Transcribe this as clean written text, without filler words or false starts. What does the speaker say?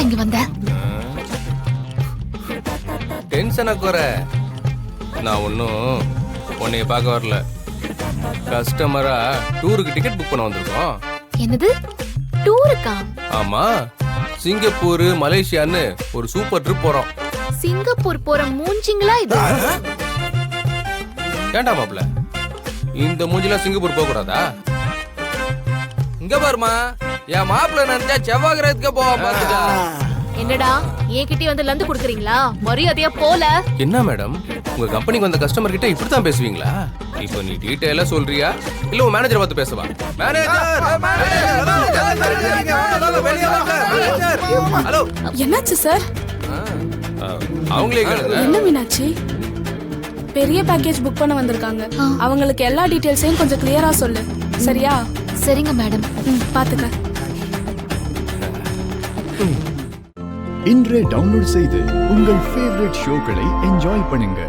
இங்க வந்த? டென்ஷனை குறை. நான் ஒன்னும் உன்னைய பார்க்க வரல. கஸ்டமரா டூருக்கு டிக்கெட் புக் பண்ண வந்திருக்கோம். என்னது டூருக்கா? ஆமா, சிங்கப்பூர் மலேசியான்னு ஒரு சூப்பர் ட்ரிப் போறோம். சிங்கப்பூர் போற மூஞ்சிங்களா இது? ஏண்டா மாப்ள, இந்த மூஞ்சில சிங்கப்பூர் போக கூடாதா? இங்க பாருமா, என் மாப்பிள்ள நினைச்சா செவ்வாய் கிரகத்துக்கு போவான் பாத்துக்கா. என்னடா என்கிட்ட வந்து லந்து குடுக்குறீங்களா? மரியாதையா போல. என்ன மேடம், உங்க கம்பெனிக்கு வந்த கஸ்டமர் கிட்ட இப்படித்தான் பேசுவீங்களா? இப்போ நீ டீடைலா சொல்றியா இல்ல உன் மேனேஜர் பார்த்து பேசவா? ஹலோ, என்னாச்சு சார்? அவங்களே கேளுங்க. என்ன மீனாட்சி? பெரிய பேக்கேஜ் புக் பண்ண வந்திருக்காங்க. அவங்களுக்கு எல்லா டீடைல்ஸையும் கொஞ்சம் கிளியரா சொல்லு, சரியா? சரிங்க மேடம். பாத்துக்க. இன்றே டவுன்லோட் செய்து உங்கள் ஃபேவரட் ஷோக்களை என்ஜாய் பண்ணுங்க.